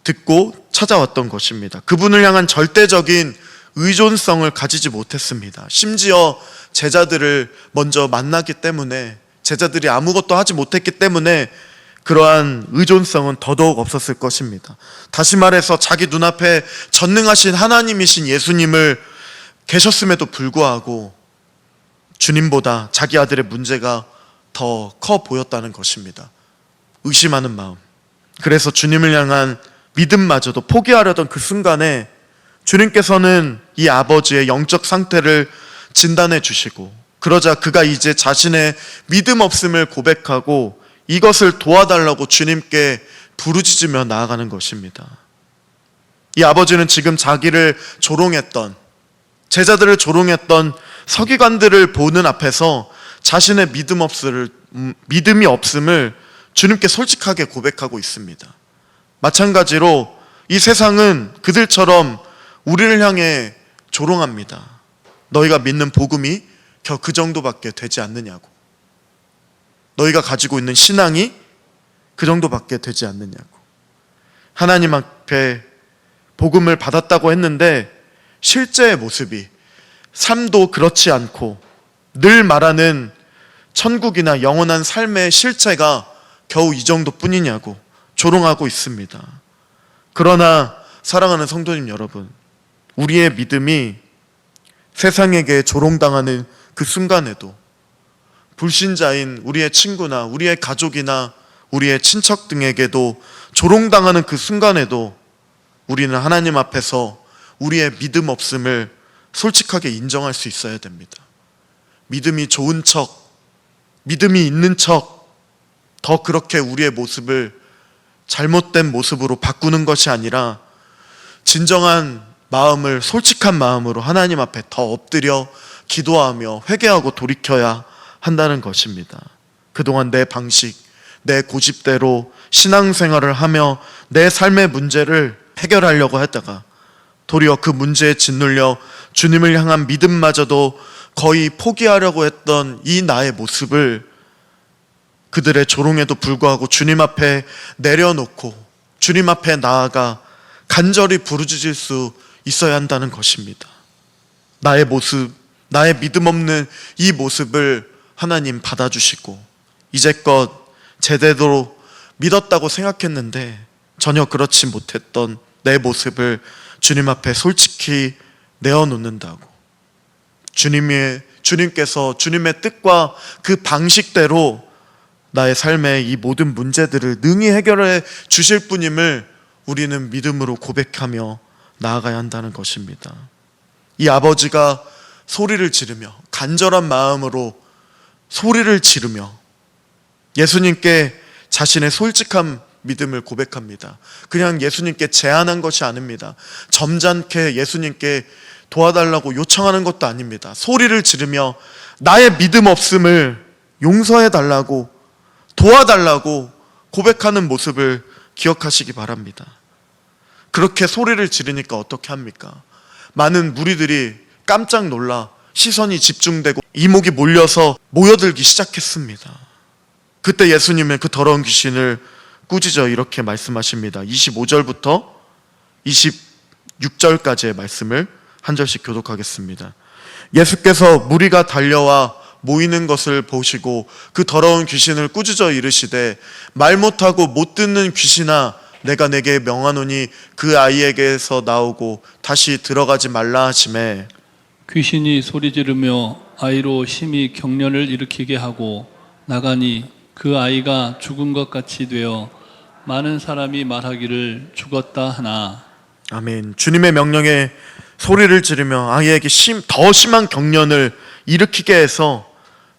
듣고 찾아왔던 것입니다. 그분을 향한 절대적인 의존성을 가지지 못했습니다. 심지어 제자들을 먼저 만났기 때문에, 제자들이 아무것도 하지 못했기 때문에 그러한 의존성은 더더욱 없었을 것입니다. 다시 말해서 자기 눈앞에 전능하신 하나님이신 예수님을 계셨음에도 불구하고 주님보다 자기 아들의 문제가 더 커 보였다는 것입니다. 의심하는 마음. 그래서 주님을 향한 믿음마저도 포기하려던 그 순간에 주님께서는 이 아버지의 영적 상태를 진단해 주시고, 그러자 그가 이제 자신의 믿음 없음을 고백하고 이것을 도와달라고 주님께 부르짖으며 나아가는 것입니다. 이 아버지는 지금 자기를 조롱했던, 제자들을 조롱했던 서기관들을 보는 앞에서 자신의 믿음이 없음을 주님께 솔직하게 고백하고 있습니다. 마찬가지로 이 세상은 그들처럼 우리를 향해 조롱합니다. 너희가 믿는 복음이 겨 그 정도밖에 되지 않느냐고, 너희가 가지고 있는 신앙이 그 정도밖에 되지 않느냐고. 하나님 앞에 복음을 받았다고 했는데 실제의 모습이, 삶도 그렇지 않고 늘 말하는 천국이나 영원한 삶의 실체가 겨우 이 정도뿐이냐고 조롱하고 있습니다. 그러나 사랑하는 성도님 여러분, 우리의 믿음이 세상에게 조롱당하는 그 순간에도, 불신자인 우리의 친구나 우리의 가족이나 우리의 친척 등에게도 조롱당하는 그 순간에도 우리는 하나님 앞에서 우리의 믿음 없음을 솔직하게 인정할 수 있어야 됩니다. 믿음이 좋은 척, 믿음이 있는 척, 더 그렇게 우리의 모습을 잘못된 모습으로 바꾸는 것이 아니라 진정한 마음을, 솔직한 마음으로 하나님 앞에 더 엎드려 기도하며 회개하고 돌이켜야 한다는 것입니다. 그동안 내 방식, 내 고집대로 신앙생활을 하며 내 삶의 문제를 해결하려고 하다가 도리어 그 문제에 짓눌려 주님을 향한 믿음마저도 거의 포기하려고 했던 이 나의 모습을 그들의 조롱에도 불구하고 주님 앞에 내려놓고 주님 앞에 나아가 간절히 부르짖을 수 있어야 한다는 것입니다. 나의 모습, 나의 믿음 없는 이 모습을 하나님 받아주시고, 이제껏 제대로 믿었다고 생각했는데 전혀 그렇지 못했던 내 모습을 주님 앞에 솔직히 내어놓는다고, 주님께서 주님의 뜻과 그 방식대로 나의 삶의 이 모든 문제들을 능히 해결해 주실 분임을 우리는 믿음으로 고백하며 나아가야 한다는 것입니다. 이 아버지가 소리를 지르며, 간절한 마음으로 소리를 지르며 예수님께 자신의 솔직한 믿음을 고백합니다. 그냥 예수님께 제안한 것이 아닙니다. 점잖게 예수님께 도와달라고 요청하는 것도 아닙니다. 소리를 지르며 나의 믿음 없음을 용서해 달라고, 도와달라고 고백하는 모습을 기억하시기 바랍니다. 그렇게 소리를 지르니까 어떻게 합니까? 많은 무리들이 깜짝 놀라 시선이 집중되고 이목이 몰려서 모여들기 시작했습니다. 그때 예수님은 그 더러운 귀신을 꾸짖어 이렇게 말씀하십니다. 25절부터 26절까지의 말씀을 한 절씩 교독하겠습니다. 예수께서 무리가 달려와 모이는 것을 보시고 그 더러운 귀신을 꾸짖어 이르시되, 말 못하고 못 듣는 귀신아, 내가 내게 명하노니 그 아이에게서 나오고 다시 들어가지 말라 하시매, 귀신이 소리 지르며 아이로 심히 경련을 일으키게 하고 나가니 그 아이가 죽은 것 같이 되어 많은 사람이 말하기를 죽었다 하나. 아멘. 주님의 명령에 소리를 지르며 아이에게 더 심한 경련을 일으키게 해서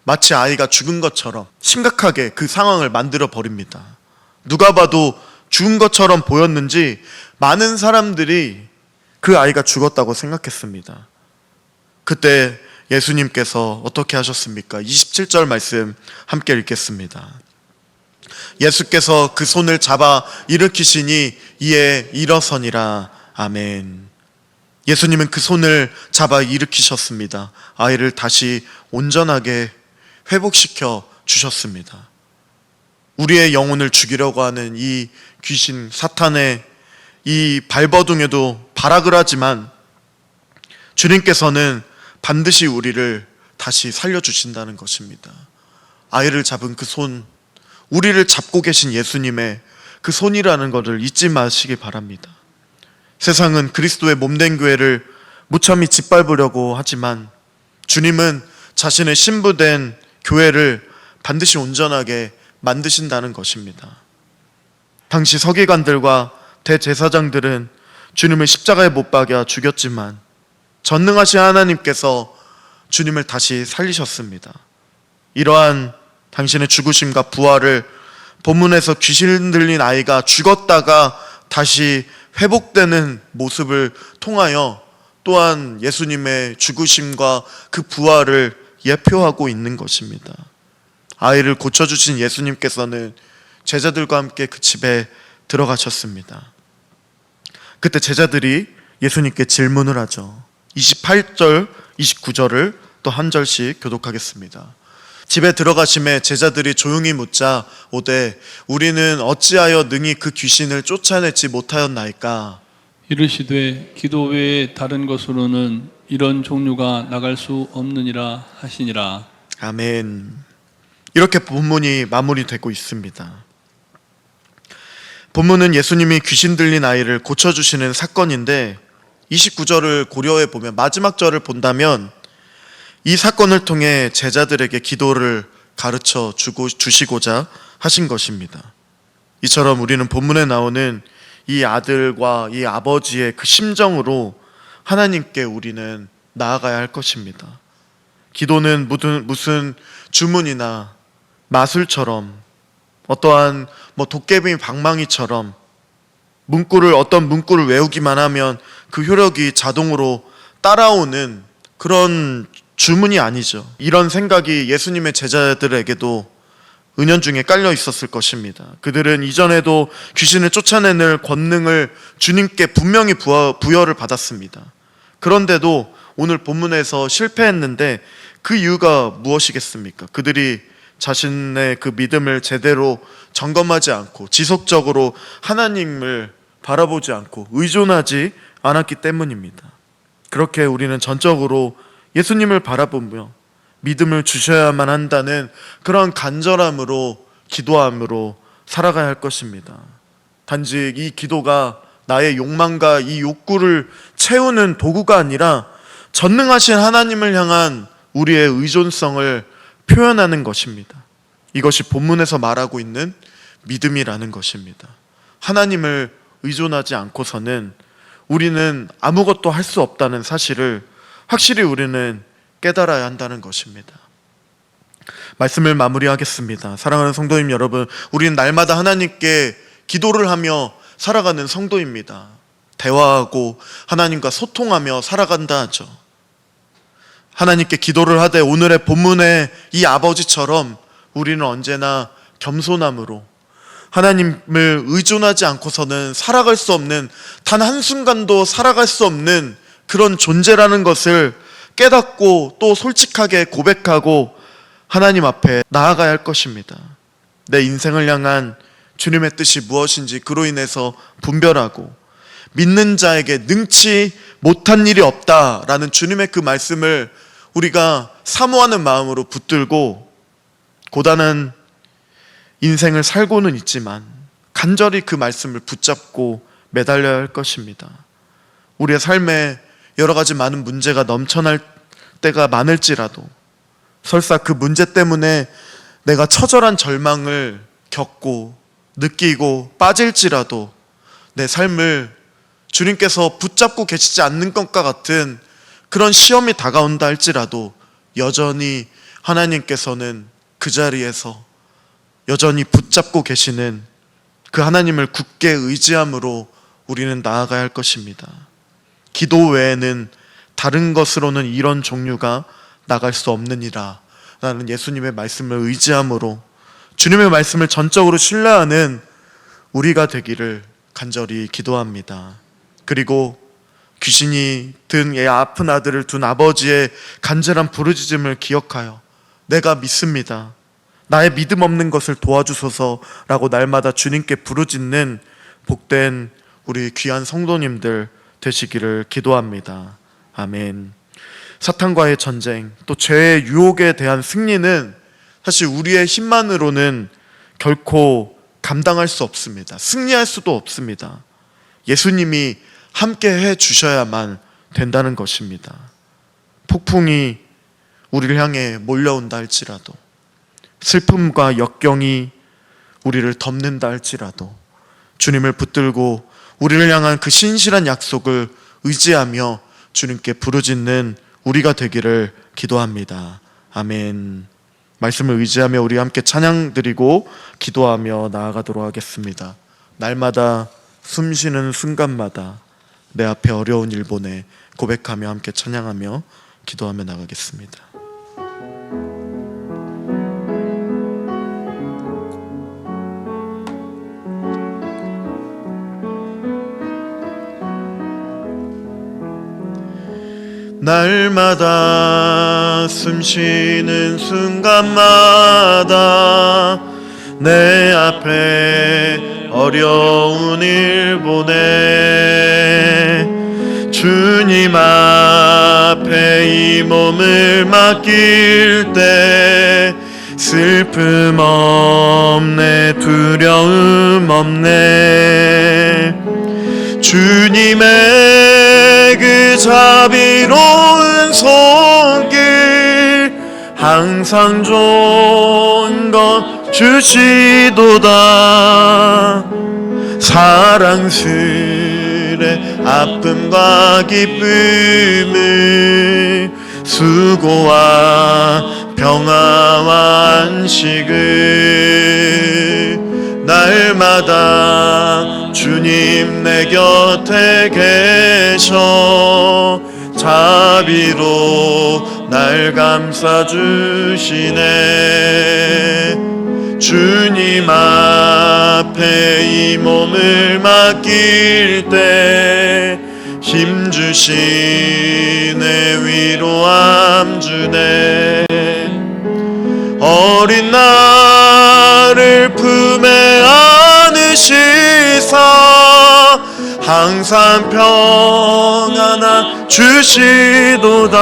마치 아이가 죽은 것처럼 심각하게 그 상황을 만들어 버립니다. 누가 봐도 죽은 것처럼 보였는지 많은 사람들이 그 아이가 죽었다고 생각했습니다. 그때 예수님께서 어떻게 하셨습니까? 27절 말씀 함께 읽겠습니다. 예수께서 그 손을 잡아 일으키시니 이에 일어서니라. 아멘. 예수님은 그 손을 잡아 일으키셨습니다. 아이를 다시 온전하게 회복시켜 주셨습니다. 우리의 영혼을 죽이려고 하는 이 귀신 사탄의 이 발버둥에도 발악을 하지만 주님께서는 반드시 우리를 다시 살려주신다는 것입니다. 아이를 잡은 그 손, 우리를 잡고 계신 예수님의 그 손이라는 것을 잊지 마시기 바랍니다. 세상은 그리스도의 몸된 교회를 무참히 짓밟으려고 하지만 주님은 자신의 신부된 교회를 반드시 온전하게 만드신다는 것입니다. 당시 서기관들과 대제사장들은 주님을 십자가에 못 박아 죽였지만 전능하신 하나님께서 주님을 다시 살리셨습니다. 이러한 당신의 죽으심과 부활을 본문에서 귀신 들린 아이가 죽었다가 다시 회복되는 모습을 통하여 또한 예수님의 죽으심과 그 부활을 예표하고 있는 것입니다. 아이를 고쳐주신 예수님께서는 제자들과 함께 그 집에 들어가셨습니다. 그때 제자들이 예수님께 질문을 하죠. 28절, 29절을 또 한 절씩 교독하겠습니다. 집에 들어가심에 제자들이 조용히 묻자 오되 우리는 어찌하여 능히 그 귀신을 쫓아내지 못하였나이까? 이르시되 기도 외에 다른 것으로는 이런 종류가 나갈 수 없느니라 하시니라. 아멘. 이렇게 본문이 마무리되고 있습니다. 본문은 예수님이 귀신 들린 아이를 고쳐주시는 사건인데 29절을 고려해 보면 마지막 절을 본다면 이 사건을 통해 제자들에게 기도를 가르쳐 주시고자 하신 것입니다. 이처럼 우리는 본문에 나오는 이 아들과 이 아버지의 그 심정으로 하나님께 우리는 나아가야 할 것입니다. 기도는 무슨 주문이나 마술처럼 어떠한 도깨비 방망이처럼 어떤 문구를 외우기만 하면 그 효력이 자동으로 따라오는 그런 주문이 아니죠. 이런 생각이 예수님의 제자들에게도 은연중에 깔려 있었을 것입니다. 그들은 이전에도 귀신을 쫓아내는 권능을 주님께 분명히 부여를 받았습니다. 그런데도 오늘 본문에서 실패했는데 그 이유가 무엇이겠습니까? 그들이 자신의 그 믿음을 제대로 점검하지 않고 지속적으로 하나님을 바라보지 않고 의존하지 않았기 때문입니다. 그렇게 우리는 전적으로 예수님을 바라보며 믿음을 주셔야만 한다는 그런 간절함으로 기도함으로 살아가야 할 것입니다. 단지 이 기도가 나의 욕망과 이 욕구를 채우는 도구가 아니라 전능하신 하나님을 향한 우리의 의존성을 표현하는 것입니다. 이것이 본문에서 말하고 있는 믿음이라는 것입니다. 하나님을 의존하지 않고서는 우리는 아무것도 할 수 없다는 사실을 확실히 우리는 깨달아야 한다는 것입니다. 말씀을 마무리하겠습니다. 사랑하는 성도님 여러분, 우리는 날마다 하나님께 기도를 하며 살아가는 성도입니다. 대화하고 하나님과 소통하며 살아간다 하죠. 하나님께 기도를 하되 오늘의 본문의 이 아버지처럼 우리는 언제나 겸손함으로 하나님을 의존하지 않고서는 살아갈 수 없는, 단 한순간도 살아갈 수 없는 그런 존재라는 것을 깨닫고 또 솔직하게 고백하고 하나님 앞에 나아가야 할 것입니다. 내 인생을 향한 주님의 뜻이 무엇인지 그로 인해서 분별하고 믿는 자에게 능치 못한 일이 없다라는 주님의 그 말씀을 우리가 사모하는 마음으로 붙들고 고단한 인생을 살고는 있지만 간절히 그 말씀을 붙잡고 매달려야 할 것입니다. 우리의 삶에 여러 가지 많은 문제가 넘쳐날 때가 많을지라도 설사 그 문제 때문에 내가 처절한 절망을 겪고 느끼고 빠질지라도 내 삶을 주님께서 붙잡고 계시지 않는 것과 같은 그런 시험이 다가온다 할지라도 여전히 하나님께서는 그 자리에서 여전히 붙잡고 계시는 그 하나님을 굳게 의지함으로 우리는 나아가야 할 것입니다. 기도 외에는 다른 것으로는 이런 종류가 나갈 수 없느니라 라는 예수님의 말씀을 의지함으로 주님의 말씀을 전적으로 신뢰하는 우리가 되기를 간절히 기도합니다. 그리고 귀신이 든 아픈 아들을 둔 아버지의 간절한 부르짖음을 기억하여 내가 믿습니다, 나의 믿음 없는 것을 도와주소서라고 날마다 주님께 부르짖는 복된 우리 귀한 성도님들 되시기를 기도합니다. 아멘. 사탄과의 전쟁, 또 죄의 유혹에 대한 승리는 사실 우리의 힘만으로는 결코 감당할 수 없습니다. 승리할 수도 없습니다. 예수님이 함께 해 주셔야만 된다는 것입니다. 폭풍이 우리를 향해 몰려온다 할지라도, 슬픔과 역경이 우리를 덮는다 할지라도 주님을 붙들고 우리를 향한 그 신실한 약속을 의지하며 주님께 부르짖는 우리가 되기를 기도합니다. 아멘. 말씀을 의지하며 우리 함께 찬양 드리고 기도하며 나아가도록 하겠습니다. 날마다 숨쉬는 순간마다 내 앞에 어려운 일 보내 고백하며 함께 찬양하며 기도하며 나가겠습니다. 날마다 숨쉬는 순간마다 내 앞에 어려운 일 보내 주님 앞에 이 몸을 맡길 때 슬픔 없네 두려움 없네 주님의 그 자비로운 손길 항상 좋은 것 주시도다 사랑스레 아픔과 기쁨을 수고와 평화와 안식을 날마다 주님 내 곁에 계셔 자비로 날 감싸주시네 주님 앞에 이 몸을 맡길 때 힘주시네 위로함 주네 어린 나를 품에 안으시사 항상 평안함 주시도다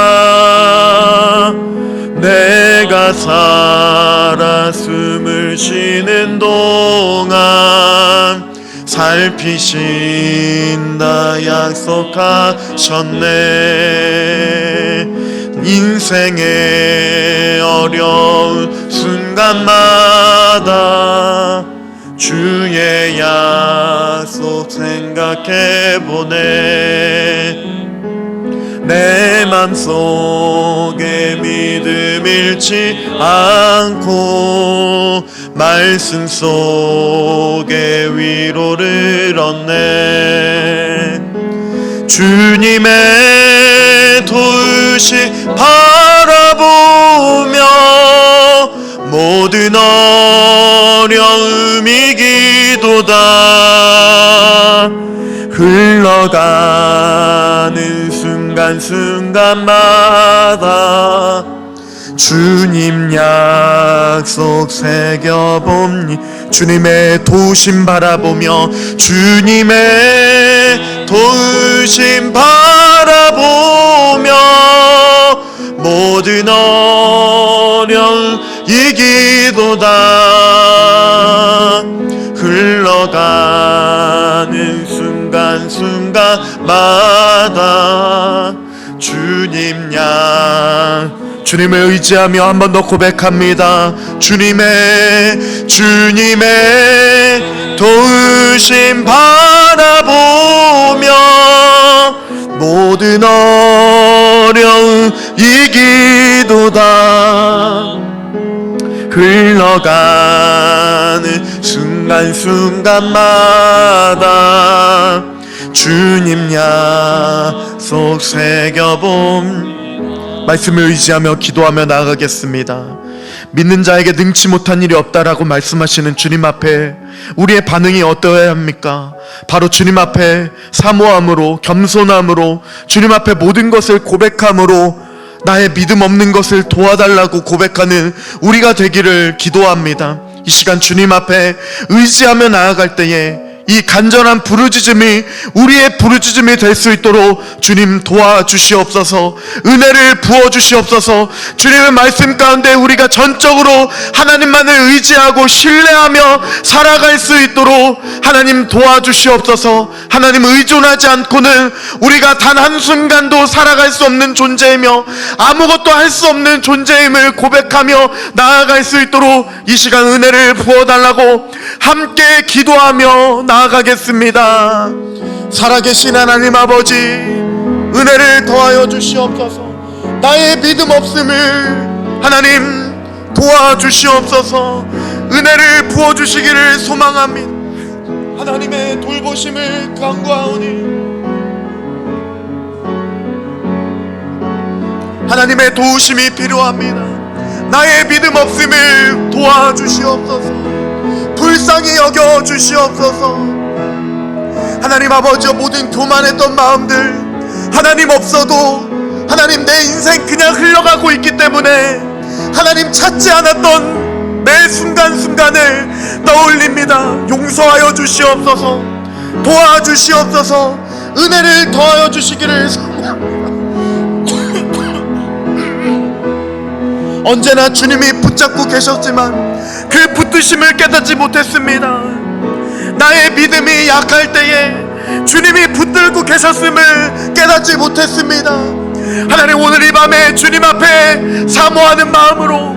내가 살아 숨을 쉬는 동안 살피신다 약속하셨네 인생의 어려운 순간마다 주의 약속 생각해보네 내 맘속에 믿음 잃지 않고 말씀 속에 위로를 얻네 주님의 도우심 바라보며 모든 어려움 이기도다 흘러가는 순간순간마다 주님 약속 새겨봅니 주님의 도우심 바라보며 주님의 도우심 바라보며 모든 어려움 이기도다 흘러가는 순간순간마다 주님을 의지하며 한 번 더 고백합니다. 주님의 도우심 바라보며 모든 어려움 이기도다 흘러가는 순간순간마다 주님 약속 새겨봄 말씀을 의지하며 기도하며 나아가겠습니다. 믿는 자에게 능치 못한 일이 없다라고 말씀하시는 주님 앞에 우리의 반응이 어떠해야 합니까? 바로 주님 앞에 사모함으로 겸손함으로 주님 앞에 모든 것을 고백함으로 나의 믿음 없는 것을 도와달라고 고백하는 우리가 되기를 기도합니다. 이 시간 주님 앞에 의지하며 나아갈 때에 이 간절한 부르짖음이 우리의 부르짖음이 될 수 있도록 주님 도와주시옵소서. 은혜를 부어주시옵소서. 주님의 말씀 가운데 우리가 전적으로 하나님만을 의지하고 신뢰하며 살아갈 수 있도록 하나님 도와주시옵소서. 하나님 의존하지 않고는 우리가 단 한순간도 살아갈 수 없는 존재이며 아무것도 할 수 없는 존재임을 고백하며 나아갈 수 있도록 이 시간 은혜를 부어달라고 함께 기도하며 나아가겠습니다. 살아계신 하나님 아버지, 은혜를 더하여 주시옵소서. 나의 믿음 없음을 하나님 도와주시옵소서. 은혜를 부어주시기를 소망합니다. 하나님의 돌보심을 간구하오니 하나님의 도우심이 필요합니다. 나의 믿음 없음을 도와주시옵소서. 불쌍히 여겨주시옵소서. 하나님 아버지, 모든 교만했던 마음들 하나님 없어도 하나님 내 인생 그냥 흘러가고 있기 때문에 하나님 찾지 않았던 매 순간순간을 떠올립니다. 용서하여 주시옵소서. 도와주시옵소서. 은혜를 더하여 주시기를 소망합니다. 언제나 주님이 붙잡고 계셨지만 그 붙드심을 깨닫지 못했습니다. 나의 믿음이 약할 때에 주님이 붙들고 계셨음을 깨닫지 못했습니다. 하나님, 오늘 이 밤에 주님 앞에 사모하는 마음으로,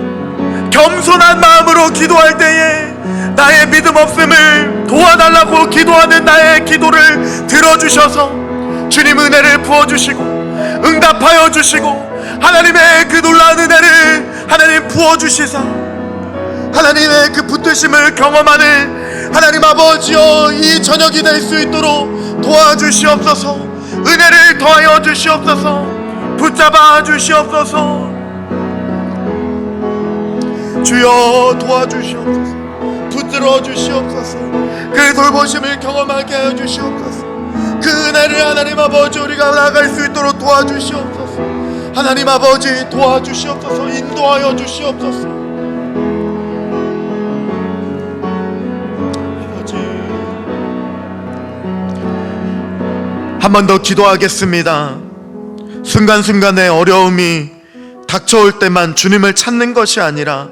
겸손한 마음으로 기도할 때에 나의 믿음 없음을 도와달라고 기도하는 나의 기도를 들어주셔서 주님 은혜를 부어주시고 응답하여 주시고 하나님의 그 놀라운 은혜를 하나님 부어주시사 하나님의 그 붙드심을 경험하는 하나님 아버지여, 이 저녁이 될 수 있도록 도와주시옵소서. 은혜를 더하여 주시옵소서. 붙잡아 주시옵소서. 주여 도와주시옵소서. 붙들어 주시옵소서. 그 돌보심을 경험하게 하여 주시옵소서. 그 은혜를 하나님 아버지 우리가 나아갈 수 있도록 도와주시옵소서. 하나님 아버지 도와주시옵소서. 인도하여 주시옵소서. 한 번 더 기도하겠습니다. 순간순간의 어려움이 닥쳐올 때만 주님을 찾는 것이 아니라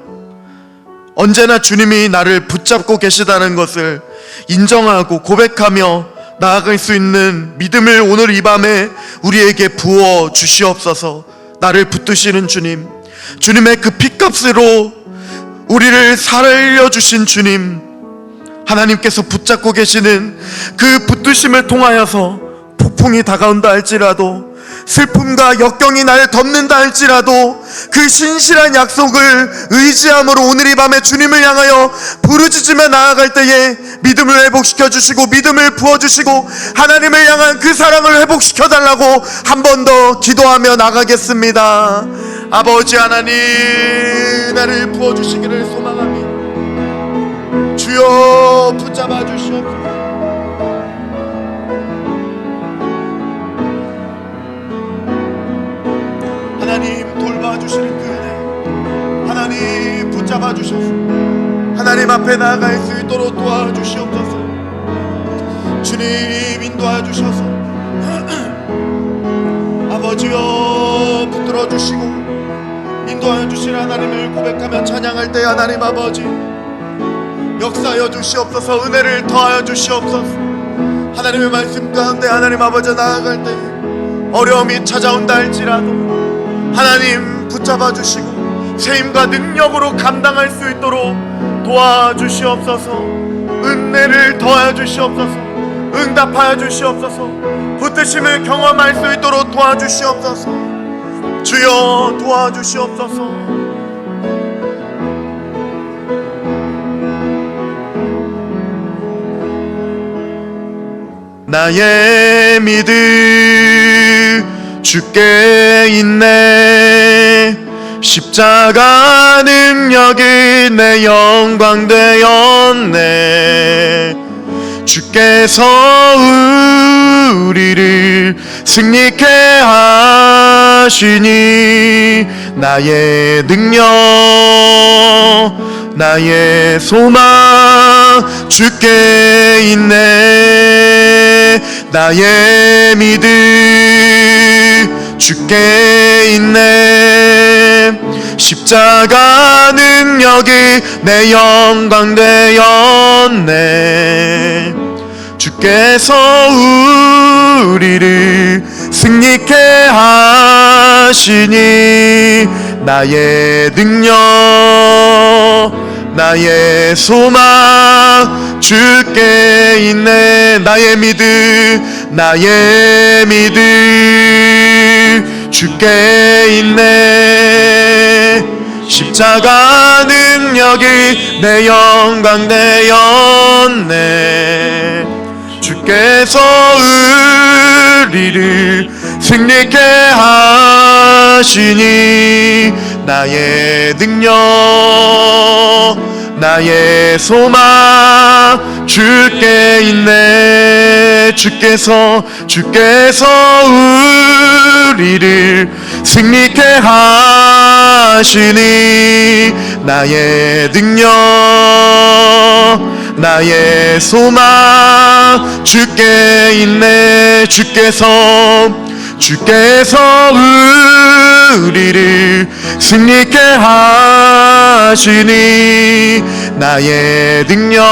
언제나 주님이 나를 붙잡고 계시다는 것을 인정하고 고백하며 나아갈 수 있는 믿음을 오늘 이 밤에 우리에게 부어 주시옵소서. 나를 붙드시는 주님, 주님의 그 핏값으로 우리를 살려주신 주님, 하나님께서 붙잡고 계시는 그 붙드심을 통하여서 폭풍이 다가온다 할지라도, 슬픔과 역경이 나를 덮는다 할지라도 그 신실한 약속을 의지함으로 오늘 이 밤에 주님을 향하여 부르짖으며 나아갈 때에 믿음을 회복시켜 주시고 믿음을 부어주시고 하나님을 향한 그 사랑을 회복시켜 달라고 한 번 더 기도하며 나가겠습니다. 아버지 하나님, 은혜를 부어주시기를 소망합니다. 주여 붙잡아 주시옵소서. 하나님 돌봐주시는 그 은혜, 하나님 붙잡아 주셔서 하나님 앞에 나아갈 수 있도록 도와주시옵소서. 주님 인도하여 주셔서 아버지여 붙들어 주시고 인도하여 주실 하나님을 고백하며 찬양할 때 하나님 아버지 역사하여 주시옵소서. 은혜를 더하여 주시옵소서. 하나님의 말씀 가운데 하나님 아버지 나아갈 때 어려움이 찾아온다 할지라도 하나님 붙잡아 주시고 세임과 능력으로 감당할 수 있도록 도와주시옵소서. 은혜를 더하여 주시옵소서. 응답하여 주시옵소서. 붙드심을 경험할 수 있도록 도와주시옵소서. 주여 도와주시옵소서. 나의 믿음 주께 있네. 십자가 능력이 내 영광 되었네. 주께서 우리를 승리케 하시니 나의 능력 나의 소망 주께 있네. 나의 믿음 주께 있네. 십자가 능력이 내 영광 되었네. 주께서 우리를 승리케 하시니 나의 능력 나의 소망 주께 있네. 나의 믿음 나의 믿음 주께 있네. 십자가 능력이 내 영광 되었네. 주께서 우리를 승리케 하시니 나의 능력 나의 소망 주께 있네. 주께서 우리를 승리케 하시니 나의 능력 나의 소망 주께 있네. 주께서 우리를 승리케 하시니 나의 능력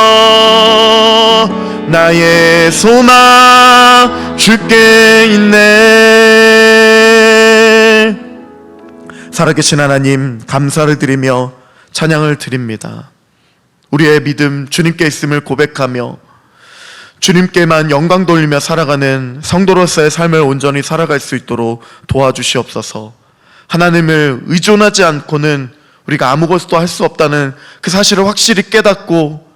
나의 소망 주께 있네. 살아계신 하나님, 감사를 드리며 찬양을 드립니다. 우리의 믿음 주님께 있음을 고백하며 주님께만 영광 돌리며 살아가는 성도로서의 삶을 온전히 살아갈 수 있도록 도와주시옵소서. 하나님을 의존하지 않고는 우리가 아무것도 할 수 없다는 그 사실을 확실히 깨닫고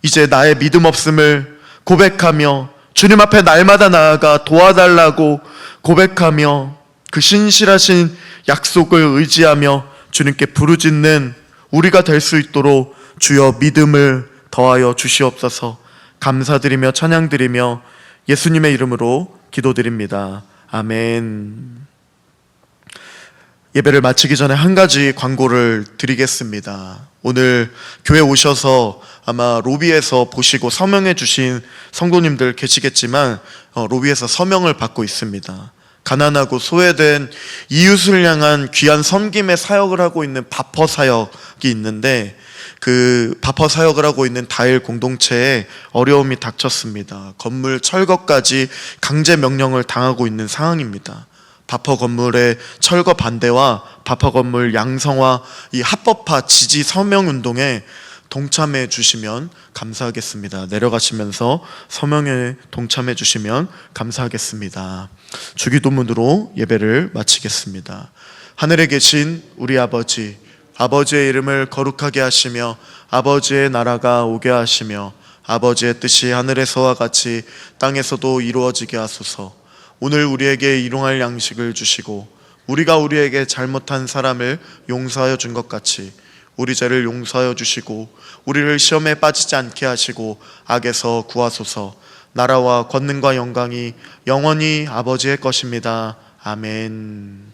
이제 나의 믿음 없음을 고백하며 주님 앞에 날마다 나아가 도와달라고 고백하며 그 신실하신 약속을 의지하며 주님께 부르짖는 우리가 될 수 있도록 주여 믿음을 더하여 주시옵소서. 감사드리며 찬양드리며 예수님의 이름으로 기도드립니다. 아멘. 예배를 마치기 전에 한 가지 광고를 드리겠습니다. 오늘 교회 오셔서 아마 로비에서 보시고 서명해 주신 성도님들 계시겠지만 로비에서 서명을 받고 있습니다. 가난하고 소외된 이웃을 향한 귀한 섬김의 사역을 하고 있는 바퍼 사역이 있는데 그 바퍼 사역을 하고 있는 다일 공동체에 어려움이 닥쳤습니다. 건물 철거까지 강제 명령을 당하고 있는 상황입니다. 바퍼 건물의 철거 반대와 바퍼 건물 양성화 이 합법화 지지 서명 운동에 동참해 주시면 감사하겠습니다. 내려가시면서 서명에 동참해 주시면 감사하겠습니다. 주기도문으로 예배를 마치겠습니다. 하늘에 계신 우리 아버지, 아버지의 이름을 거룩하게 하시며 아버지의 나라가 오게 하시며 아버지의 뜻이 하늘에서와 같이 땅에서도 이루어지게 하소서. 오늘 우리에게 일용할 양식을 주시고 우리가 우리에게 잘못한 사람을 용서하여 준 것 같이 우리 죄를 용서하여 주시고 우리를 시험에 빠지지 않게 하시고 악에서 구하소서. 나라와 권능과 영광이 영원히 아버지의 것입니다. 아멘.